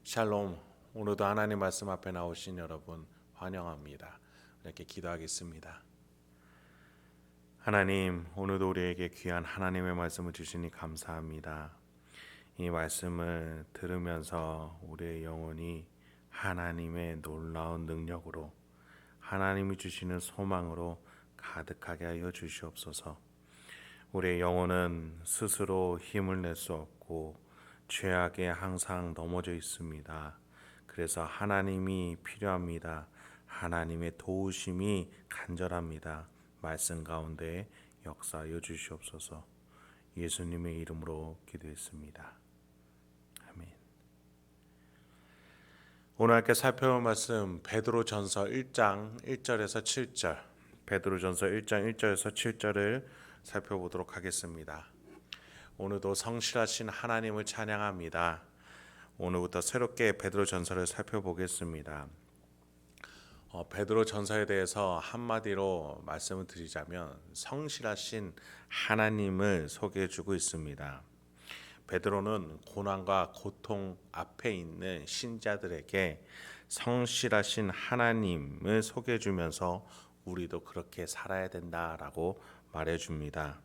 샬롬. 오늘도 하나님 말씀 앞에 나오신 여러분 환영합니다. 이렇게 기도하겠습니다. 하나님, 오늘도 우리에게 귀한 하나님의 말씀을 주시니 감사합니다. 이 말씀을 들으면서 우리의 영혼이 하나님의 놀라운 능력으로, 하나님이 주시는 소망으로 가득하게 하여 주시옵소서. 우리의 영혼은 스스로 힘을 낼 수 없고 죄악에 항상 넘어져 있습니다. 그래서 하나님이 필요합니다. 하나님의 도우심이 간절합니다. 말씀 가운데 역사하여 주시옵소서. 예수님의 이름으로 기도했습니다. 아멘. 오늘 함께 살펴볼 말씀 베드로전서 1장 1절에서 7절. 베드로전서 1장 1절에서 7절을 살펴보도록 하겠습니다. 오늘도 성실하신 하나님을 찬양합니다. 오늘부터 새롭게 베드로전서를 살펴보겠습니다. 베드로전서에 대해서 한마디로 말씀을 드리자면 성실하신 하나님을 소개해주고 있습니다. 베드로는 고난과 고통 앞에 있는 신자들에게 성실하신 하나님을 소개해주면서 우리도 그렇게 살아야 된다라고 말해줍니다.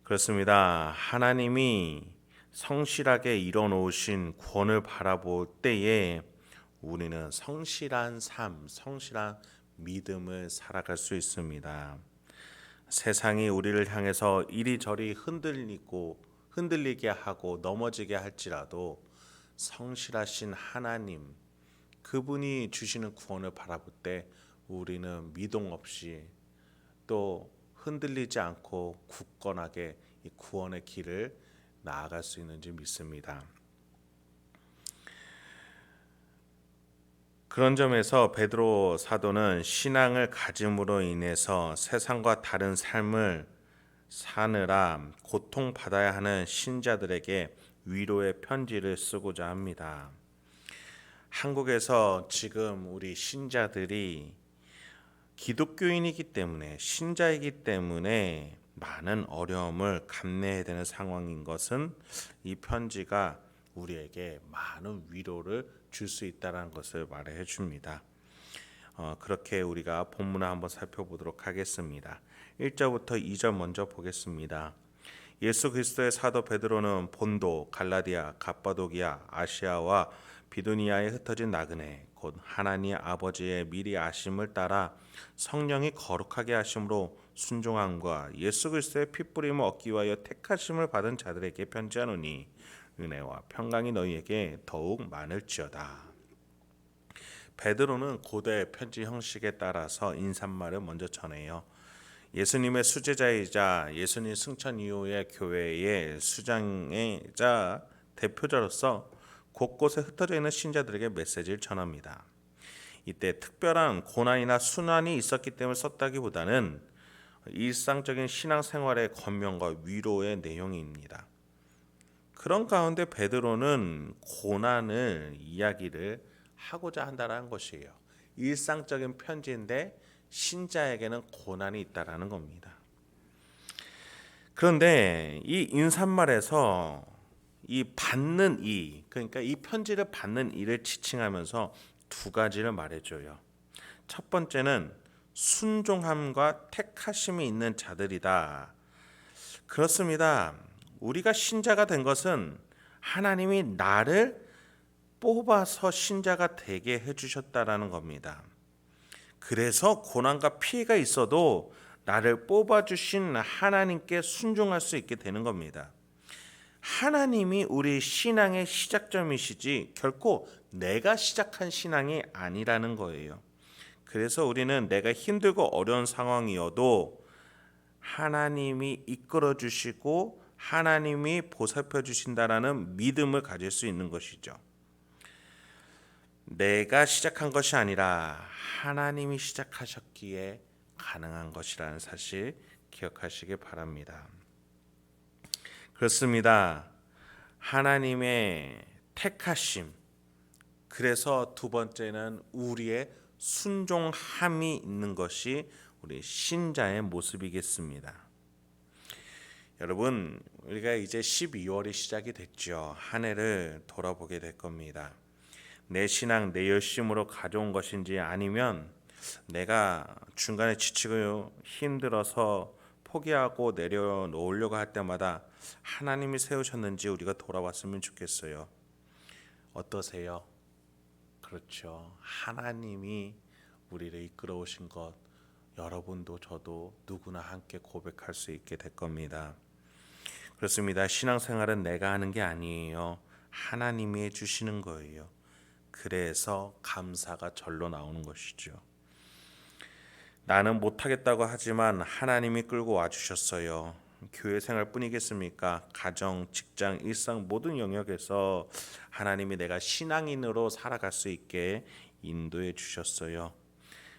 그렇습니다. 하나님이 성실하게 이뤄놓으신 구원을 바라볼 때에 우리는 성실한 삶, 성실한 믿음을 살아갈 수 있습니다. 세상이 우리를 향해서 이리저리 흔들리게 하고 넘어지게 할지라도 성실하신 하나님, 그분이 주시는 구원을 바라볼 때 우리는 미동 없이 또 흔들리지 않고 굳건하게 이 구원의 길을 나아갈 수 있는지 믿습니다. 그런 점에서 베드로 사도는 신앙을 가짐으로 인해서 세상과 다른 삶을 사느라 고통받아야 하는 신자들에게 위로의 편지를 쓰고자 합니다. 한국에서 지금 우리 신자들이 기독교인이기 때문에, 신자이기 때문에 많은 어려움을 감내해야 되는 상황인 것은 이 편지가 우리에게 많은 위로를 줄 수 있다는 것을 말해 줍니다. 그렇게 우리가 본문을 한번 살펴보도록 하겠습니다. 1절부터 2절 먼저 보겠습니다. 예수 그리스도의 사도 베드로는 본도, 갈라디아, 갑바도기아, 아시아와 비두니아에 흩어진 나그네 곧 하나님 아버지의 미리 아심을 따라 성령이 거룩하게 하심으로 순종함과 예수 그리스도의 핏부림을 얻기 위하여 택하심을 받은 자들에게 편지하노니 은혜와 평강이 너희에게 더욱 많을지어다. 베드로는 고대 편지 형식에 따라서 인사말을 먼저 전해요. 예수님의 수제자이자 예수님 승천 이후의 교회의 수장이자 대표자로서 곳곳에 흩어져 있는 신자들에게 메시지를 전합니다. 이때 특별한 고난이나 순환이 있었기 때문에 썼다기보다는 일상적인 신앙생활의 권면과 위로의 내용입니다. 그런 가운데 베드로는 고난을 이야기를 하고자 한다는 것이에요. 일상적인 편지인데 신자에게는 고난이 있다라는 겁니다. 그런데 이 인사말에서 이 받는 이, 그러니까 이 편지를 받는 이를 지칭하면서 두 가지를 말해줘요. 첫 번째는 순종함과 택하심이 있는 자들이다. 그렇습니다. 우리가 신자가 된 것은 하나님이 나를 뽑아서 신자가 되게 해주셨다라는 겁니다. 그래서 고난과 피해가 있어도 나를 뽑아주신 하나님께 순종할 수 있게 되는 겁니다. 하나님이 우리 신앙의 시작점이시지 결코 내가 시작한 신앙이 아니라는 거예요. 그래서 우리는 내가 힘들고 어려운 상황이어도 하나님이 이끌어 주시고 하나님이 보살펴 주신다라는 믿음을 가질 수 있는 것이죠. 내가 시작한 것이 아니라 하나님이 시작하셨기에 가능한 것이라는 사실 기억하시기 바랍니다. 그렇습니다. 하나님의 택하심. 그래서 두 번째는 우리의 순종함이 있는 것이 우리 신자의 모습이겠습니다. 여러분, 우리가 이제 12월이 시작이 됐죠. 한 해를 돌아보게 될 겁니다. 내 신앙, 내 열심으로 가져온 것인지 아니면 내가 중간에 지치고 힘들어서 포기하고 내려놓으려고 할 때마다 하나님이 세우셨는지 우리가 돌아봤으면 좋겠어요. 어떠세요? 그렇죠. 하나님이 우리를 이끌어 오신 것, 여러분도 저도 누구나 함께 고백할 수 있게 될 겁니다. 그렇습니다. 신앙생활은 내가 하는 게 아니에요. 하나님이 해주시는 거예요. 그래서 감사가 절로 나오는 것이죠. 나는 못하겠다고 하지만 하나님이 끌고 와주셨어요. 교회 생활뿐이겠습니까? 가정, 직장, 일상 모든 영역에서 하나님이 내가 신앙인으로 살아갈 수 있게 인도해 주셨어요.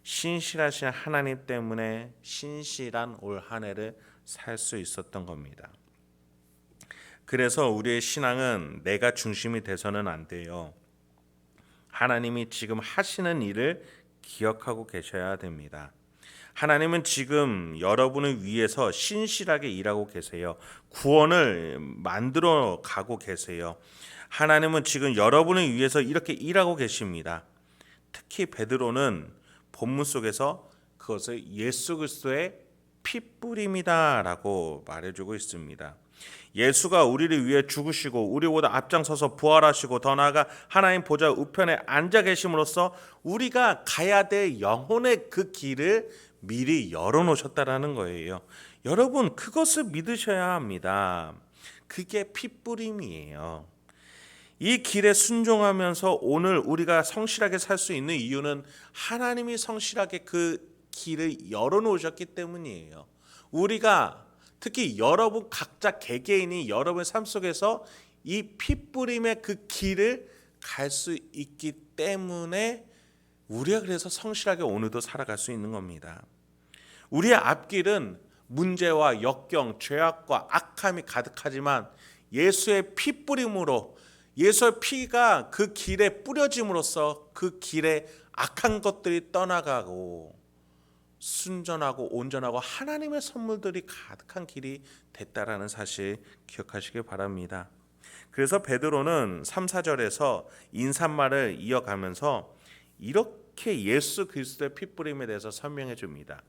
신실하신 하나님 때문에 신실한 올 한 해를 살 수 있었던 겁니다. 그래서 우리의 신앙은 내가 중심이 돼서는 안 돼요. 하나님이 지금 하시는 일을 기억하고 계셔야 됩니다. 하나님은 지금 여러분을 위해서 신실하게 일하고 계세요. 구원을 만들어 가고 계세요. 하나님은 지금 여러분을 위해서 이렇게 일하고 계십니다. 특히 베드로는 본문 속에서 그것을 예수 그리스도의 핏불임이다라고 말해주고 있습니다. 예수가 우리를 위해 죽으시고 우리보다 앞장서서 부활하시고 더 나아가 하나님 보좌 우편에 앉아 계심으로써 우리가 가야 될 영혼의 그 길을 미리 열어놓으셨다라는 거예요. 여러분, 그것을 믿으셔야 합니다. 그게 핏부림이에요. 이 길에 순종하면서 오늘 우리가 성실하게 살 수 있는 이유는 하나님이 성실하게 그 길을 열어놓으셨기 때문이에요. 우리가 특히 여러분 각자 개개인이 여러분의 삶 속에서 이 핏부림의 그 길을 갈 수 있기 때문에 우리가 그래서 성실하게 오늘도 살아갈 수 있는 겁니다. 우리의 앞길은 문제와 역경, 죄악과 악함이 가득하지만 예수의 핏부림으로, 예수의 피가 그 길에 뿌려짐으로써 그 길에 악한 것들이 떠나가고 순전하고 온전하고 하나님의 선물들이 가득한 길이 됐다라는 사실 기억하시길 바랍니다. 그래서 베드로는 3, 4절에서 인사말을 이어가면서 이렇게 예수 그리스도의 핏부림에 대해서 설명해 줍니다.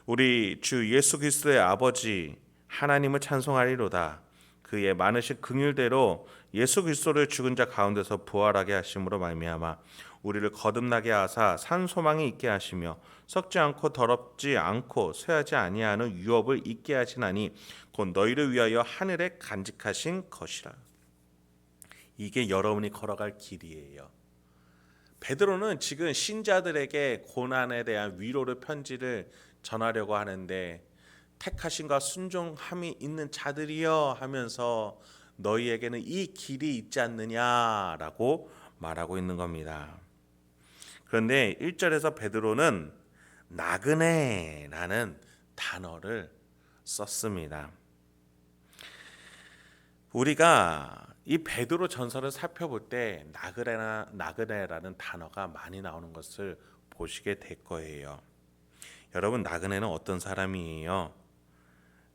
우리 주 예수 그리스도의 아버지 하나님을 찬송하리로다. 그의 많으신 긍휼대로 예수 그리스도를 죽은 자 가운데서 부활하게 하심으로 말미암아 우리를 거듭나게 하사 산 소망이 있게 하시며 썩지 않고 더럽지 않고 쇠하지 아니하는 유업을 있게 하시나니 곧 너희를 위하여 하늘에 간직하신 것이라. 이게 여러분이 걸어갈 길이에요. 베드로는 지금 신자들에게 고난에 대한 위로를 편지를 전하려고 하는데 택하심과 순종함이 있는 자들이여 하면서 너희에게는 이 길이 있지 않느냐라고 말하고 있는 겁니다. 그런데 1절에서 베드로는 나그네라는 단어를 썼습니다. 우리가 이 베드로 전서를 살펴볼 때 나그네라는 단어가 많이 나오는 것을 보시게 될 거예요. 여러분, 나그네는 어떤 사람이에요?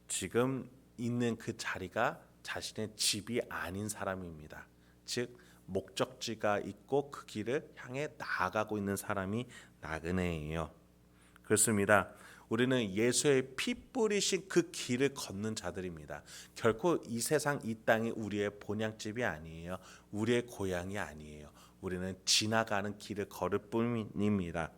지금 있는 그 자리가 자신의 집이 아닌 사람입니다. 즉 목적지가 있고 그 길을 향해 나아가고 있는 사람이 나그네예요. 그렇습니다. 우리는 예수의 피 뿌리신 그 길을 걷는 자들입니다. 결코 이 세상 이 땅이 우리의 본향집이 아니에요. 우리의 고향이 아니에요. 우리는 지나가는 길을 걸을 뿐입니다.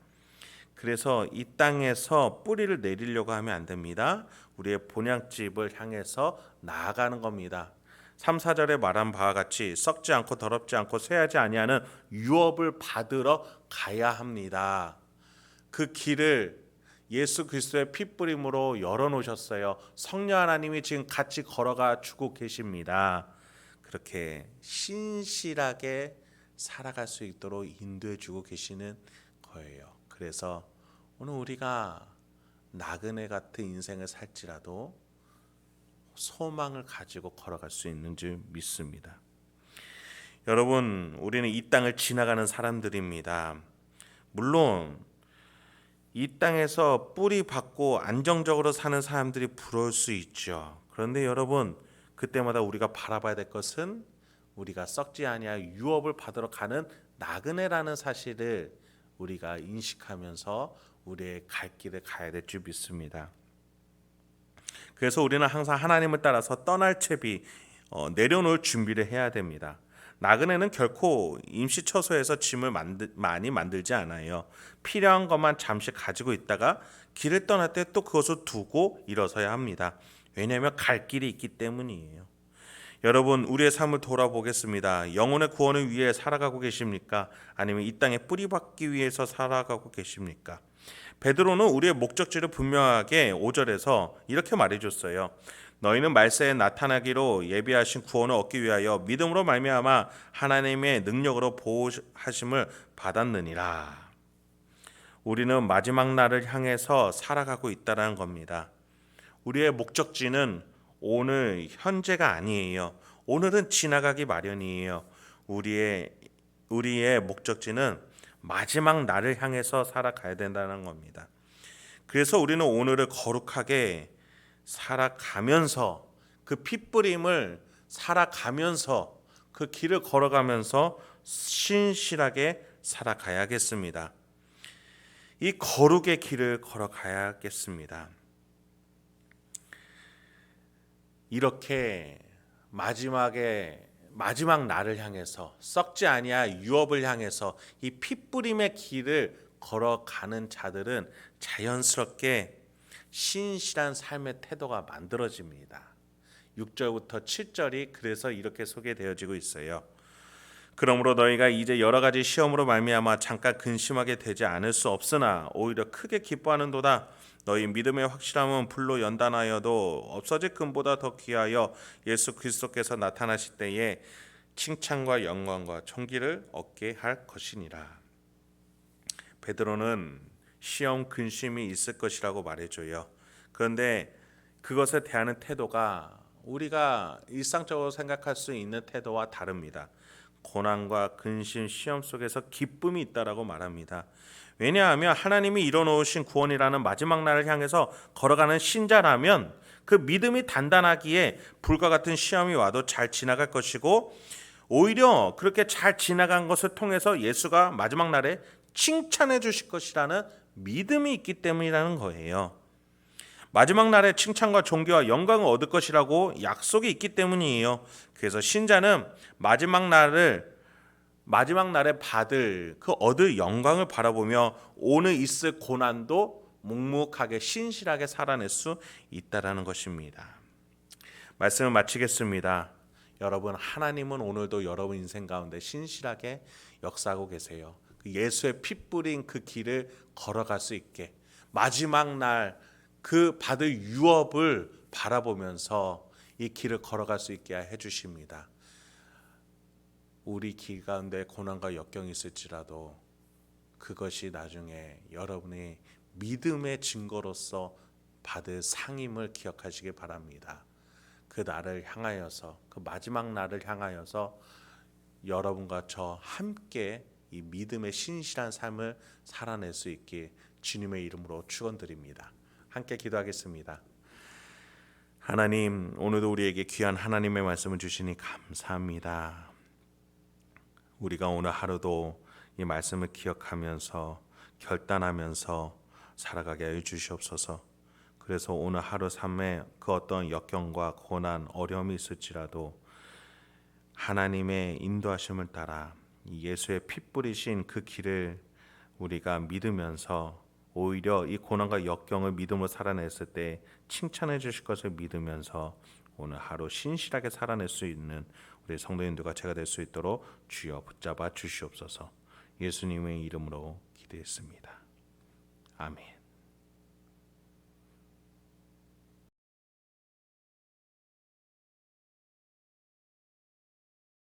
그래서 이 땅에서 뿌리를 내리려고 하면 안 됩니다. 우리의 본향집을 향해서 나아가는 겁니다. 3, 4절에 말한 바와 같이 썩지 않고 더럽지 않고 쇠하지 아니하는 유업을 받으러 가야 합니다. 그 길을 예수 그리스도의 핏부림으로 열어놓으셨어요. 성령 하나님이 지금 같이 걸어가 주고 계십니다. 그렇게 신실하게 살아갈 수 있도록 인도해 주고 계시는 거예요. 그래서 오늘 우리가 나그네 같은 인생을 살지라도 소망을 가지고 걸어갈 수 있는 줄 믿습니다. 여러분, 우리는 이 땅을 지나가는 사람들입니다. 물론 이 땅에서 뿌리 받고 안정적으로 사는 사람들이 부러울 수 있죠. 그런데 여러분, 그때마다 우리가 바라봐야 될 것은 우리가 썩지 아니할 유업을 받으러 가는 나그네라는 사실을 우리가 인식하면서 우리의 갈 길을 가야 될 줄 믿습니다. 그래서 우리는 항상 하나님을 따라서 떠날 채비, 내려놓을 준비를 해야 됩니다. 나그네는 결코 임시처소에서 짐을 많이 만들지 않아요. 필요한 것만 잠시 가지고 있다가 길을 떠날 때 또 그것을 두고 일어서야 합니다. 왜냐하면 갈 길이 있기 때문이에요. 여러분, 우리의 삶을 돌아보겠습니다. 영혼의 구원을 위해 살아가고 계십니까? 아니면 이 땅에 뿌리박기 위해서 살아가고 계십니까? 베드로는 우리의 목적지를 분명하게 5절에서 이렇게 말해줬어요. 너희는 말세에 나타나기로 예비하신 구원을 얻기 위하여 믿음으로 말미암아 하나님의 능력으로 보호하심을 받았느니라. 우리는 마지막 날을 향해서 살아가고 있다는 겁니다. 우리의 목적지는 오늘 현재가 아니에요. 오늘은 지나가기 마련이에요. 우리의 목적지는 마지막 날을 향해서 살아가야 된다는 겁니다. 그래서 우리는 오늘을 거룩하게 살아가면서 그 핏부림을 살아가면서 그 길을 걸어가면서 신실하게 살아가야겠습니다. 이 거룩의 길을 걸어가야겠습니다. 이렇게 마지막 날을 향해서 썩지 아니할 유업을 향해서 이 핏부림의 길을 걸어가는 자들은 자연스럽게 신실한 삶의 태도가 만들어집니다. 6절부터 7절이 그래서 이렇게 소개되어지고 있어요. 그러므로 너희가 이제 여러 가지 시험으로 말미암아 잠깐 근심하게 되지 않을 수 없으나 오히려 크게 기뻐하는도다. 너희 믿음의 확실함은 불로 연단하여도 없어질 금보다 더 귀하여 예수 그리스도께서 나타나실 때에 칭찬과 영광과 존귀를 얻게 할 것이니라. 베드로는 시험 근심이 있을 것이라고 말해줘요. 그런데 그것에 대하는 태도가 우리가 일상적으로 생각할 수 있는 태도와 다릅니다. 고난과 근심, 시험 속에서 기쁨이 있다라고 말합니다. 왜냐하면 하나님이 이뤄놓으신 구원이라는 마지막 날을 향해서 걸어가는 신자라면 그 믿음이 단단하기에 불과 같은 시험이 와도 잘 지나갈 것이고 오히려 그렇게 잘 지나간 것을 통해서 예수가 마지막 날에 칭찬해 주실 것이라는 믿음이 있기 때문이라는 거예요. 마지막 날에 칭찬과 존귀와 영광을 얻을 것이라고 약속이 있기 때문이에요. 그래서 신자는 마지막 날에 받을 그 얻을 영광을 바라보며 오늘 있을 고난도 묵묵하게 신실하게 살아낼 수 있다라는 것입니다. 말씀을 마치겠습니다. 여러분, 하나님은 오늘도 여러분 인생 가운데 신실하게 역사하고 계세요. 예수의 피 뿌린 그 길을 걸어갈 수 있게 마지막 날 그 받을 유업을 바라보면서 이 길을 걸어갈 수 있게 해주십니다. 우리 길 가운데 고난과 역경이 있을지라도 그것이 나중에 여러분의 믿음의 증거로서 받을 상임을 기억하시기 바랍니다. 그 날을 향하여서, 그 마지막 날을 향하여서 여러분과 저 함께 이 믿음의 신실한 삶을 살아낼 수 있게 주님의 이름으로 축원드립니다. 함께 기도하겠습니다. 하나님, 오늘도 우리에게 귀한 하나님의 말씀을 주시니 감사합니다. 우리가 오늘 하루도 이 말씀을 기억하면서 결단하면서 살아가게 해 주시옵소서. 그래서 오늘 하루 삶에 그 어떤 역경과 고난, 어려움이 있을지라도 하나님의 인도하심을 따라 예수의 피 뿌리신 그 길을 우리가 믿으면서 오히려 이 고난과 역경을 믿음으로 살아냈을 때 칭찬해 주실 것을 믿으면서 오늘 하루 신실하게 살아낼 수 있는 우리 성도님들과 제가 될 수 있도록 주여 붙잡아 주시옵소서. 예수님의 이름으로 기도했습니다. 아멘.